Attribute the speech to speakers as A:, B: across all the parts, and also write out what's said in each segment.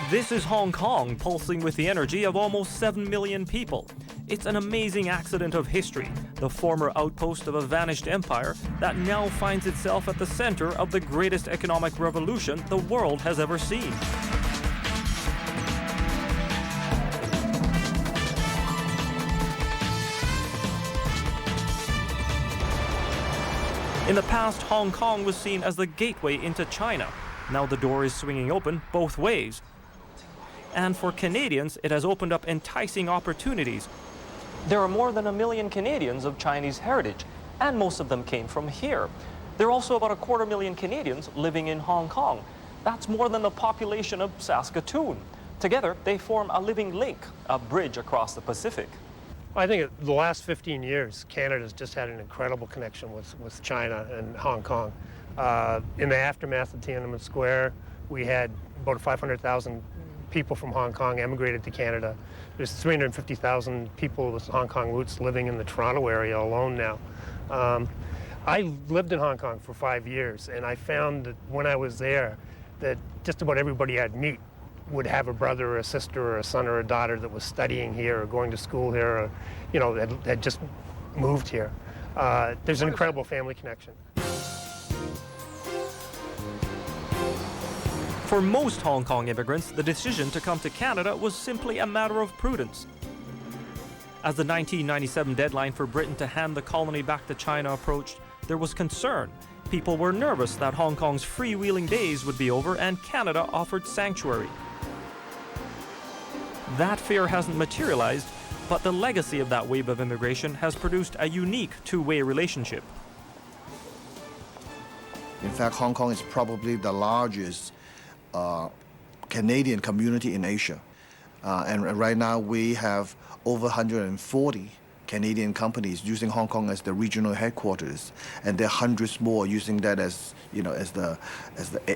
A: This is Hong Kong, pulsing with the energy of almost 7 million people. It's an amazing accident of history, the former outpost of a vanished empire that now finds itself at the center of the greatest economic revolution the world has ever seen. In the past, Hong Kong was seen as the gateway into China. Now the door is swinging open both ways. And for Canadians, it has opened up enticing opportunities. There are more than 1 million Canadians of Chinese heritage, and most of them came from here. There are also about 250,000 Canadians living in Hong Kong. That's more than the population of Saskatoon. Together, they form a living link, a bridge across the Pacific.
B: I think the last 15 years, Canada's just had an incredible connection with China and Hong Kong. In the aftermath of Tiananmen Square, we had about 500,000 people from Hong Kong emigrated to Canada. There's 350,000 people with Hong Kong roots living in the Toronto area alone now. I lived in Hong Kong for 5 years, and I found that when I was there, that just about everybody I'd meet would have a brother or a sister or a son or a daughter that was studying here or going to school here, or, you know, had just moved here. There's an incredible family connection.
A: For most Hong Kong immigrants, the decision to come to Canada was simply a matter of prudence. As the 1997 deadline for Britain to hand the colony back to China approached, there was concern. People were nervous that Hong Kong's freewheeling days would be over and Canada offered sanctuary. That fear hasn't materialized, but the legacy of that wave of immigration has produced a unique two-way relationship.
C: In fact, Hong Kong is probably the largest Canadian community in Asia. And right now we have over 140 Canadian companies using Hong Kong as the regional headquarters, and there are hundreds more using that as, you know, as the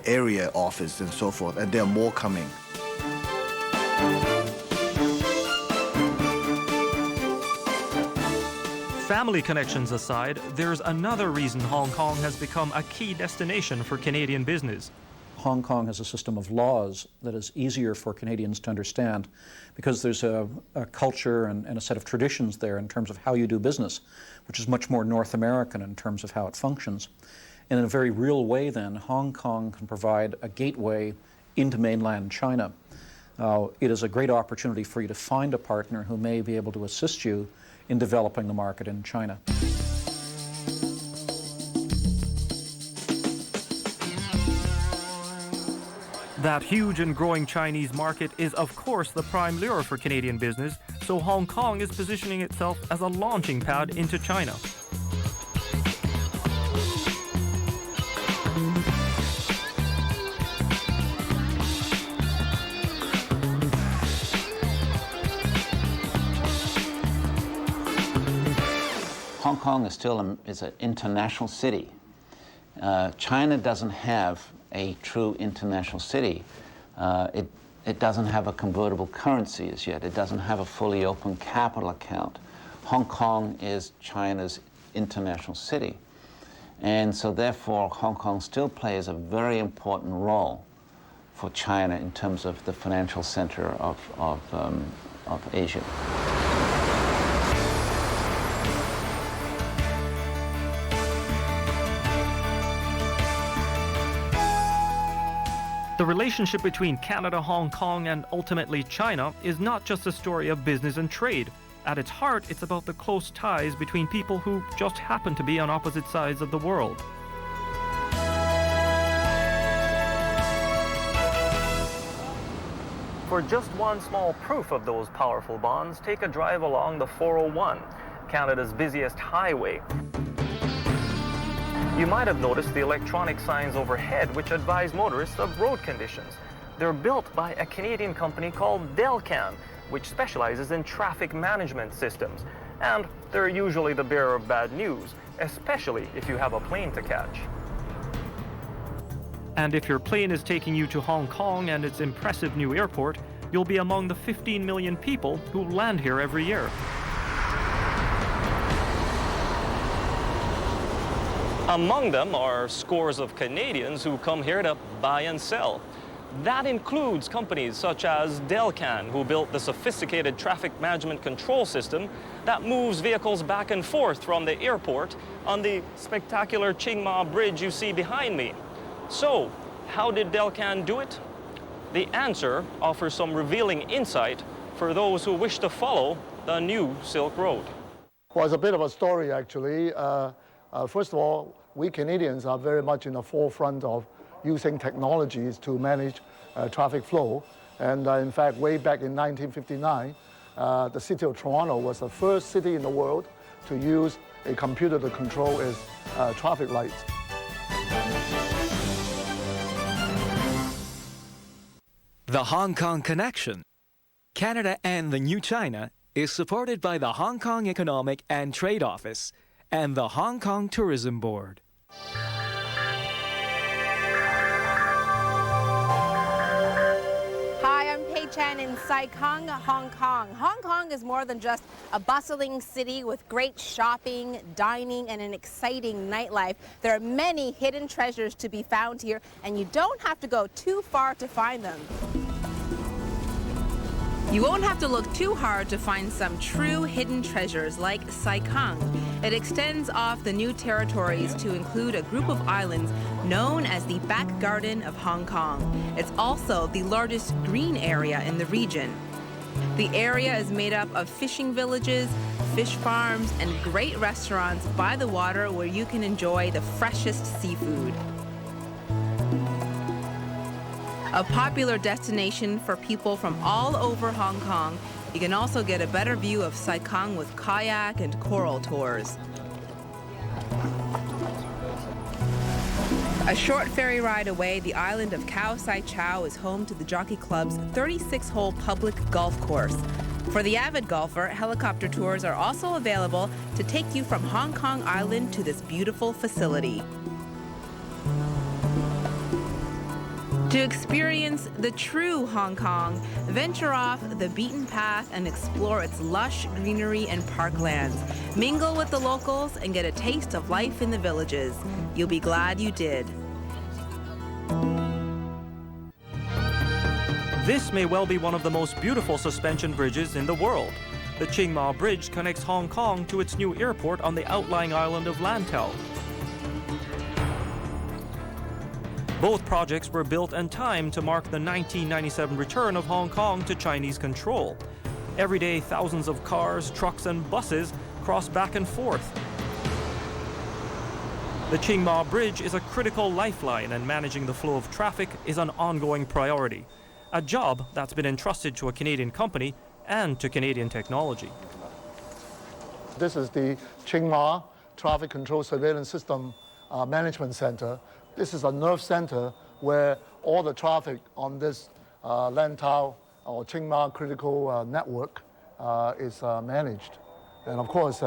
C: area office and so forth, and there are more coming.
A: Family connections aside, there's another reason Hong Kong has become a key destination for Canadian business.
D: Hong Kong has a system of laws that is easier for Canadians to understand because there's a culture and a set of traditions there in terms of how you do business, which is much more North American in terms of how it functions. And in a very real way then, Hong Kong can provide a gateway into mainland China. It is a great opportunity for you to find a partner who may be able to assist you in developing the market in China.
A: That huge and growing Chinese market is, of course, the prime lure for Canadian business, so Hong Kong is positioning itself as a launching pad into China.
E: Hong Kong is still an international city. China doesn't have a true international city. It doesn't have a convertible currency as yet. It doesn't have a fully open capital account. Hong Kong is China's international city. And so therefore, Hong Kong still plays a very important role for China in terms of the financial center of Asia.
A: The relationship between Canada, Hong Kong, and ultimately China is not just a story of business and trade. At its heart, it's about the close ties between people who just happen to be on opposite sides of the world. For just one small proof of those powerful bonds, take a drive along the 401, Canada's busiest highway. You might have noticed the electronic signs overhead which advise motorists of road conditions. They're built by a Canadian company called Delcan, which specializes in traffic management systems. And they're usually the bearer of bad news, especially if you have a plane to catch. And if your plane is taking you to Hong Kong and its impressive new airport, you'll be among the 15 million people who land here every year. Among them are scores of Canadians who come here to buy and sell. That includes companies such as Delcan, who built the sophisticated traffic management control system that moves vehicles back and forth from the airport on the spectacular Qingma Bridge you see behind me. So, how did Delcan do it? The answer offers some revealing insight for those who wish to follow the new Silk Road.
F: Well, it's a bit of a story, actually. First of all, we Canadians are very much in the forefront of using technologies to manage traffic flow. And in fact, way back in 1959, the city of Toronto was the first city in the world to use a computer to control its traffic lights.
G: The Hong Kong Connection, Canada and the New China, is supported by the Hong Kong Economic and Trade Office and the Hong Kong Tourism Board.
H: Hi, I'm Pei Chen in Sai Kung, Hong Kong. Hong Kong is more than just a bustling city with great shopping, dining, and an exciting nightlife. There are many hidden treasures to be found here, and you don't have to go too far to find them. You won't have to look too hard to find some true hidden treasures like Sai Kung. It extends off the new territories to include a group of islands known as the Back Garden of Hong Kong. It's also the largest green area in the region. The area is made up of fishing villages, fish farms, and great restaurants by the water where you can enjoy the freshest seafood. A popular destination for people from all over Hong Kong, you can also get a better view of Sai Kung with kayak and coral tours. A short ferry ride away, the island of Khao Sai Chau is home to the Jockey Club's 36-hole public golf course. For the avid golfer, helicopter tours are also available to take you from Hong Kong Island to this beautiful facility. To experience the true Hong Kong, venture off the beaten path and explore its lush greenery and parklands. Mingle with the locals and get a taste of life in the villages. You'll be glad you did.
A: This may well be one of the most beautiful suspension bridges in the world. The Qingma Bridge connects Hong Kong to its new airport on the outlying island of Lantau. Both projects were built and timed to mark the 1997 return of Hong Kong to Chinese control. Every day, thousands of cars, trucks, and buses cross back and forth. The Qingma Bridge is a critical lifeline, and managing the flow of traffic is an ongoing priority. A job that's been entrusted to a Canadian company and to Canadian technology.
F: This is the Qingma Traffic Control Surveillance System Management Center. This is a nerve center where all the traffic on this Lantau or Qingma critical network is managed. And of course,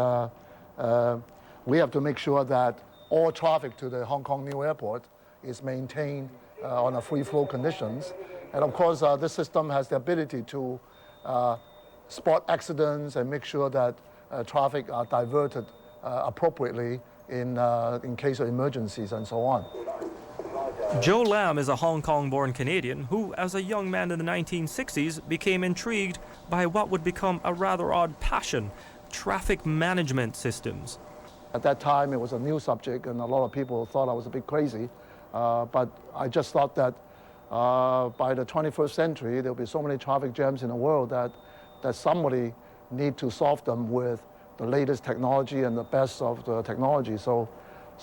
F: we have to make sure that all traffic to the Hong Kong New Airport is maintained on a free flow conditions. And of course, this system has the ability to spot accidents and make sure that traffic are diverted appropriately in case of emergencies and so on.
A: Joe Lam is a Hong Kong-born Canadian who, as a young man in the 1960s, became intrigued by what would become a rather odd passion, traffic management systems.
F: At that time, it was a new subject, and a lot of people thought I was a bit crazy. But I just thought that by the 21st century, there'll be so many traffic jams in the world that somebody need to solve them with the latest technology and the best of the technology. So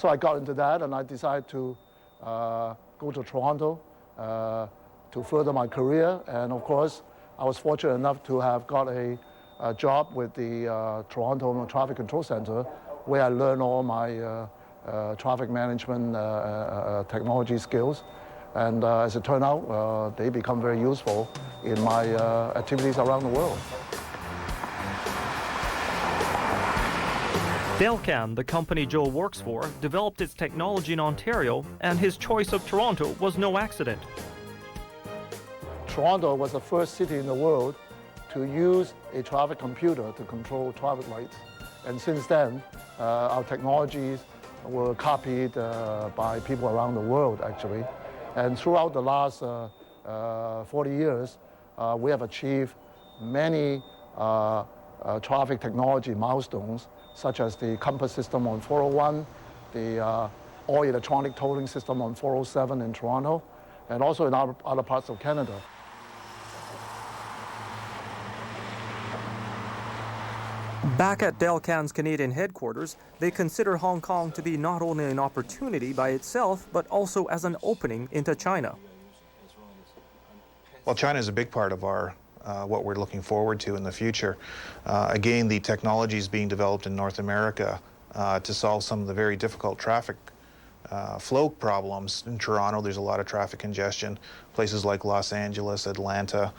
F: I got into that, and I decided to go to Toronto to further my career. And of course, I was fortunate enough to have got a job with the Toronto Traffic Control Center, where I learned all my traffic management technology skills. And as it turned out, they become very useful in my activities around the world.
A: Delcan, the company Joe works for, developed its technology in Ontario, and his choice of Toronto was no accident.
F: Toronto was the first city in the world to use a traffic computer to control traffic lights. And since then, our technologies were copied by people around the world, actually. And throughout the last 40 years, we have achieved many traffic technology milestones, such as the compass system on 401, the all electronic tolling system on 407 in Toronto, and also in other parts of Canada.
A: Back at Delcan's Canadian headquarters, they consider Hong Kong to be not only an opportunity by itself, but also as an opening into China.
I: Well, China is a big part of our what we're looking forward to in the future. Again, the technology is being developed in North America to solve some of the very difficult traffic flow problems. In Toronto, there's a lot of traffic congestion. Places like Los Angeles, Atlanta,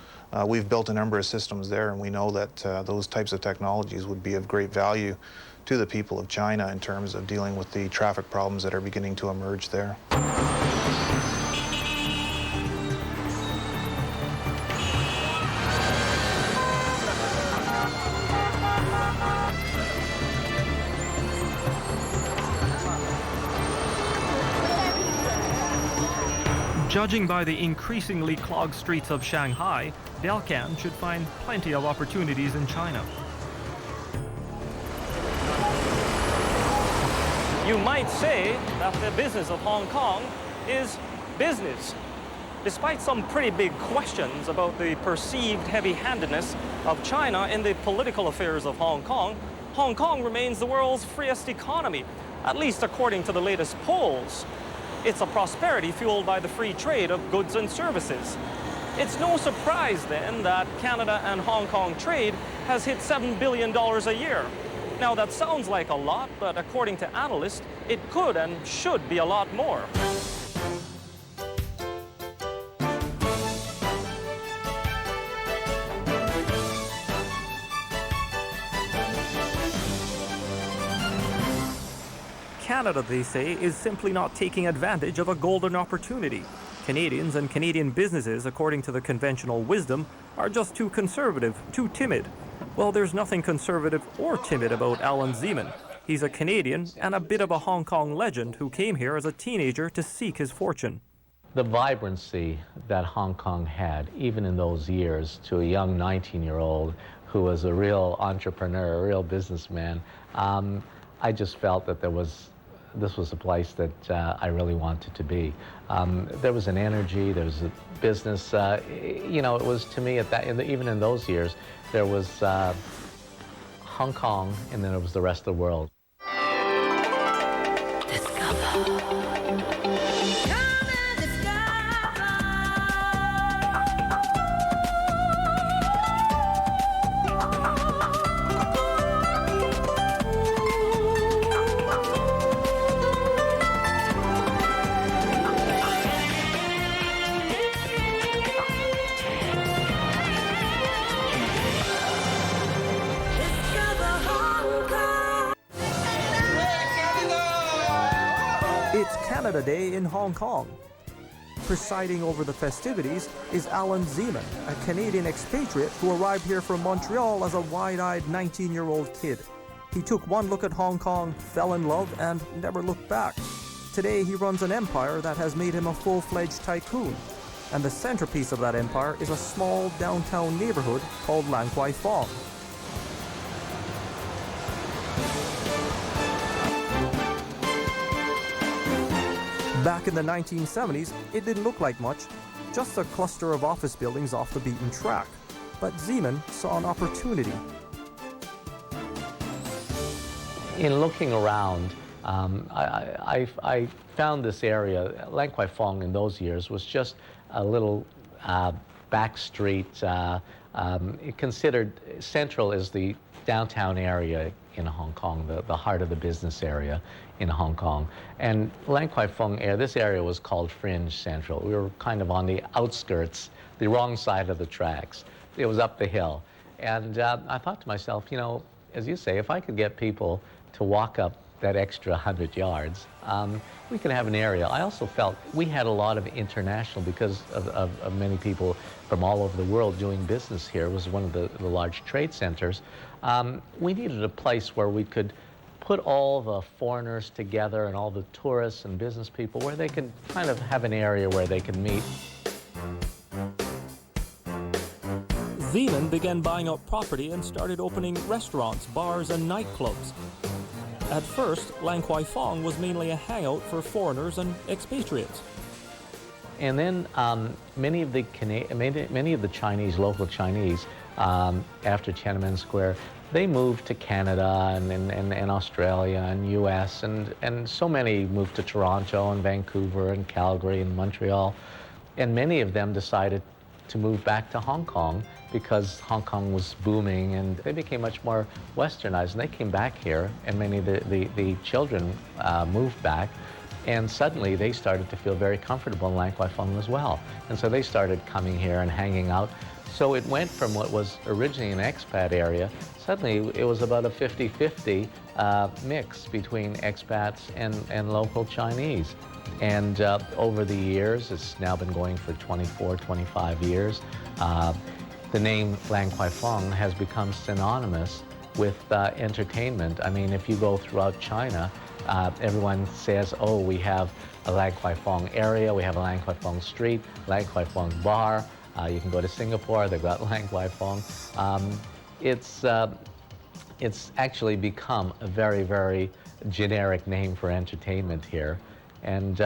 I: we've built a number of systems there, and we know that those types of technologies would be of great value to the people of China in terms of dealing with the traffic problems that are beginning to emerge there.
A: Judging by the increasingly clogged streets of Shanghai, Delcan should find plenty of opportunities in China. You might say that the business of Hong Kong is business. Despite some pretty big questions about the perceived heavy-handedness of China in the political affairs of Hong Kong remains the world's freest economy, at least according to the latest polls. It's a prosperity fueled by the free trade of goods and services. It's no surprise then that Canada and Hong Kong trade has hit $7 billion a year. Now that sounds like a lot, but according to analysts, it could and should be a lot more. Canada, they say, is simply not taking advantage of a golden opportunity. Canadians and Canadian businesses, according to the conventional wisdom, are just too conservative, too timid. Well, there's nothing conservative or timid about Alan Zeman. He's a Canadian and a bit of a Hong Kong legend who came here as a teenager to seek his fortune.
J: The vibrancy that Hong Kong had, even in those years, to a young 19-year-old who was a real entrepreneur, a real businessman, I just felt that this was a place that I really wanted to be. There was an energy, there was a business. You know, it was, to me, even in those years, there was Hong Kong, and then it was the rest of the world.
A: It's Canada Day in Hong Kong. Presiding over the festivities is Alan Zeman, a Canadian expatriate who arrived here from Montreal as a wide-eyed 19-year-old kid. He took one look at Hong Kong, fell in love, and never looked back. Today he runs an empire that has made him a full-fledged tycoon. And the centerpiece of that empire is a small downtown neighborhood called Lan Kwai Fong. Back in the 1970s, it didn't look like much, just a cluster of office buildings off the beaten track. But Zeman saw an opportunity.
J: In looking around, I found this area. Lan Kwai Fong in those years was just a little back street. Considered central as the downtown area in Hong Kong, the heart of the business area in Hong Kong. And Lan Kwai Fong this area was called Fringe Central. We were kind of on the outskirts, the wrong side of the tracks. It was up the hill. And I thought to myself, you know, as you say, if I could get people to walk up that extra 100 yards, we could have an area. I also felt we had a lot of international, because of many people from all over the world doing business here. It was one of the large trade centers. We needed a place where we could put all the foreigners together and all the tourists and business people where they could kind of have an area where they could meet.
A: Zeman began buying up property and started opening restaurants, bars, and nightclubs. At first, Lang Kwai Fong was mainly a hangout for foreigners and expatriates.
J: And then many of the Chinese, local Chinese, after Tiananmen Square, they moved to Canada and Australia and US, and so many moved to Toronto and Vancouver and Calgary and Montreal. And many of them decided to move back to Hong Kong because Hong Kong was booming, and they became much more westernized. And they came back here, and many of the children moved back. And suddenly they started to feel very comfortable in Lang Kwai Fong as well. And so they started coming here and hanging out. So it went from what was originally an expat area, suddenly it was about a 50-50 mix between expats and local Chinese. And over the years, it's now been going for 24, 25 years, the name Lang Kwai Fong has become synonymous with entertainment. I mean, if you go throughout China, everyone says, oh, we have a Lang Kwai Fong area, we have a Lang Kwai Fong street, Lang Kwai Fong bar. You can go to Singapore, they've got Lang Kwai Fong. It's actually become a very, very generic name for entertainment here. And,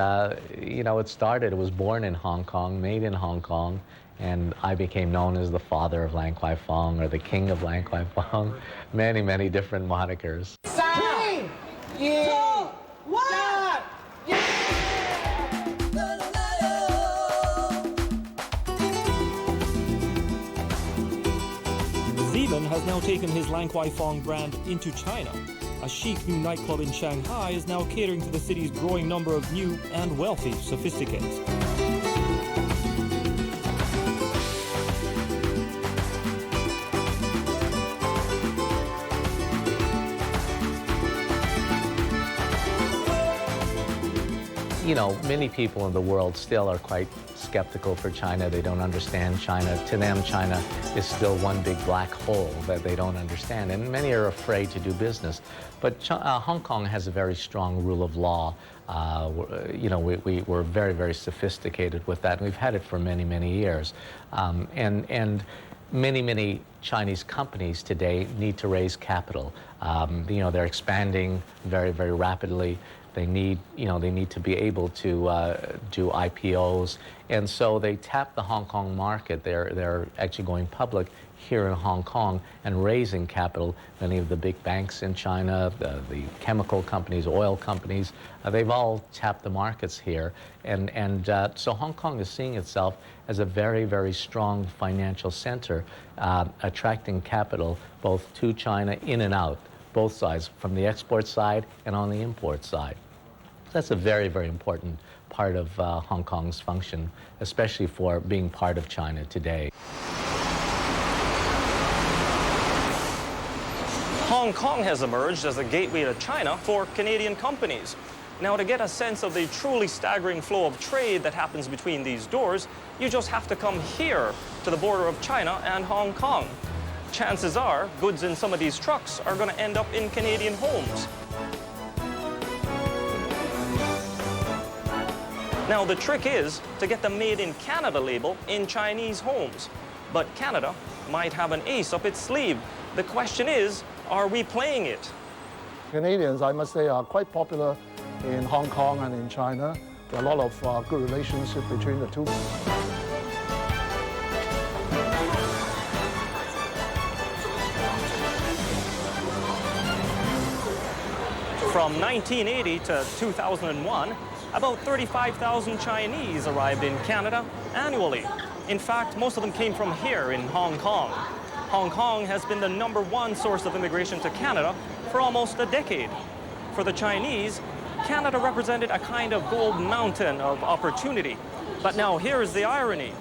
J: you know, it was born in Hong Kong, made in Hong Kong, and I became known as the father of Lang Kwai Fong or the king of Lang Kwai Fong, many, many different monikers.
K: 3, 2, 1,
A: Zeman has now taken his Lang Kwai Fong brand into China. A chic new nightclub in Shanghai is now catering to the city's growing number of new and wealthy sophisticates.
J: You know, many people in the world still are quite skeptical for China. They don't understand China. To them, China is still one big black hole that they don't understand, and many are afraid to do business. But Hong Kong has a very strong rule of law. You know, we're very, very sophisticated with that, and we've had it for many, many years. And many Chinese companies today need to raise capital. You know, they're expanding very, very rapidly. They need, you know, they need to be able to do IPOs, and so they tap the Hong Kong market. They're actually going public here in Hong Kong and raising capital. Many of the big banks in China, the chemical companies, oil companies, they've all tapped the markets here, and so Hong Kong is seeing itself as a very, very strong financial center, attracting capital both to China, in and out, both sides, from the export side and on the import side. That's a very, very important part of Hong Kong's function, especially for being part of China today.
A: Hong Kong has emerged as a gateway to China for Canadian companies. Now, to get a sense of the truly staggering flow of trade that happens between these doors, you just have to come here to the border of China and Hong Kong. Chances are, goods in some of these trucks are going to end up in Canadian homes. Now, the trick is to get the Made in Canada label in Chinese homes. But Canada might have an ace up its sleeve. The question is, are we playing it?
F: Canadians, I must say, are quite popular in Hong Kong and in China. There are a lot of good relationship between the two.
A: From 1980 to 2001, about 35,000 Chinese arrived in Canada annually. In fact, most of them came from here in Hong Kong. Hong Kong has been the #1 source of immigration to Canada for almost a decade. For the Chinese, Canada represented a kind of gold mountain of opportunity. But now here's the irony.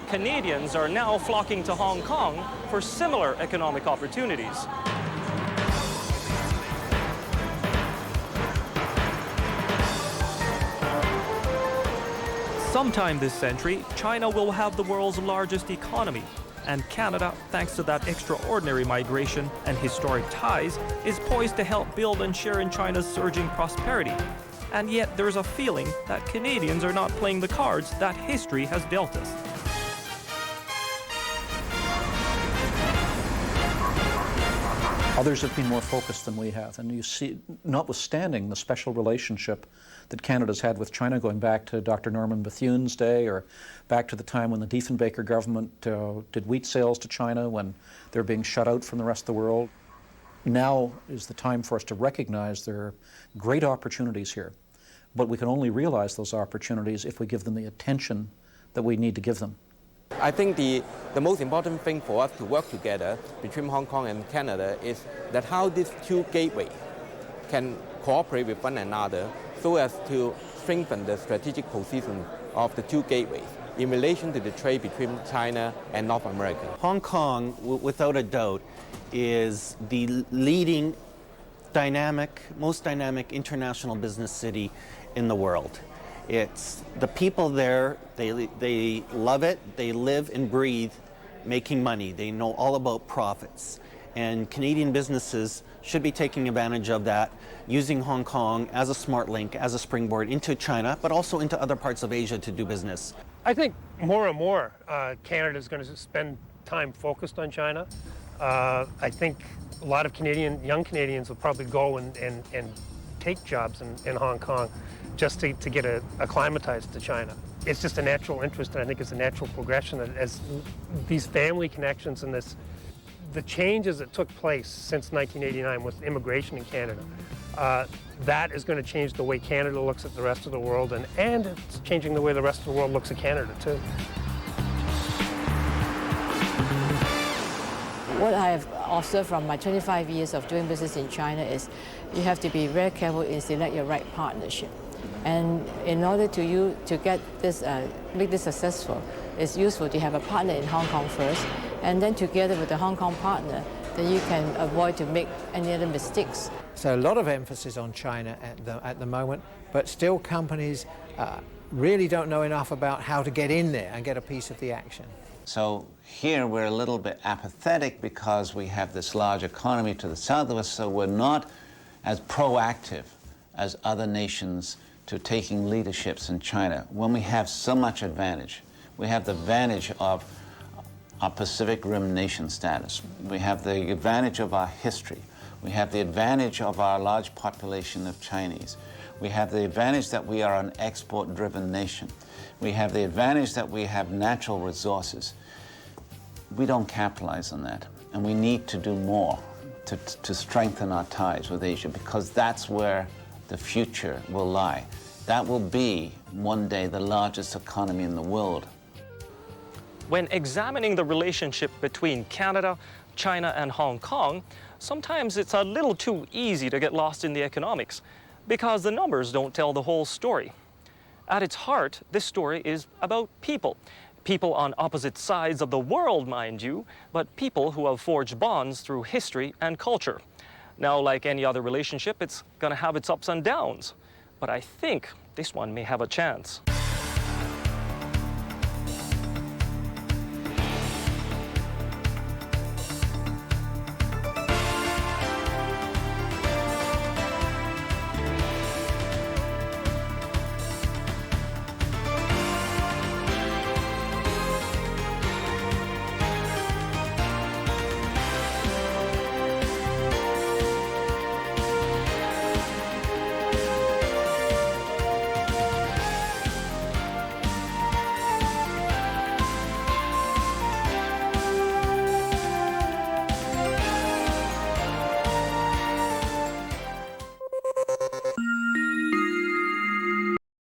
A: Canadians are now flocking to Hong Kong for similar economic opportunities. Sometime this century, China will have the world's largest economy, and Canada, thanks to that extraordinary migration and historic ties, is poised to help build and share in China's surging prosperity. And yet there's a feeling that Canadians are not playing the cards that history has dealt us.
D: Others have been more focused than we have. And you see, notwithstanding the special relationship that Canada's had with China going back to Dr. Norman Bethune's day, or back to the time when the Diefenbaker government did wheat sales to China when they're being shut out from the rest of the world. Now is the time for us to recognize there are great opportunities here, but we can only realize those opportunities if we give them the attention that we need to give them.
L: I think the most important thing for us to work together between Hong Kong and Canada is that how these two gateways can cooperate with one another so as to strengthen the strategic position of the two gateways in relation to the trade between China and North America.
M: Hong Kong, without a doubt, is the leading most dynamic international business city in the world. It's the people there, they love it, they live and breathe making money. They know all about profits. And Canadian businesses should be taking advantage of that, using Hong Kong as a smart link, as a springboard into China, but also into other parts of Asia to do business.
B: I think more and more Canada is going to spend time focused on China. I think a lot of young Canadians will probably go and take jobs in Hong Kong just to get acclimatized to China. It's just a natural interest, and I think it's a natural progression that as these family connections and the changes that took place since 1989 with immigration in Canada, that is going to change the way Canada looks at the rest of the world, and it's changing the way the rest of the world looks at Canada too.
N: What I have observed from my 25 years of doing business in China is you have to be very careful in select your right partnership. And in order to get this, make this successful, it's useful to have a partner in Hong Kong first, and then together with the Hong Kong partner, then you can avoid to make any other mistakes.
O: So a lot of emphasis on China at the moment, but still companies really don't know enough about how to get in there and get a piece of the action.
E: So here we're a little bit apathetic because we have this large economy to the south of us, so we're not as proactive as other nations to taking leaderships in China when we have so much advantage. We have the advantage of our Pacific Rim nation status. We have the advantage of our history. We have the advantage of our large population of Chinese. We have the advantage that we are an export-driven nation. We have the advantage that we have natural resources. We don't capitalize on that, and we need to do more to strengthen our ties with Asia, because that's where the future will lie. That will be, one day, the largest economy in the world.
A: When examining the relationship between Canada, China, and Hong Kong, sometimes it's a little too easy to get lost in the economics, because the numbers don't tell the whole story. At its heart, this story is about people. People on opposite sides of the world, mind you, but people who have forged bonds through history and culture. Now, like any other relationship, it's gonna have its ups and downs, but I think this one may have a chance.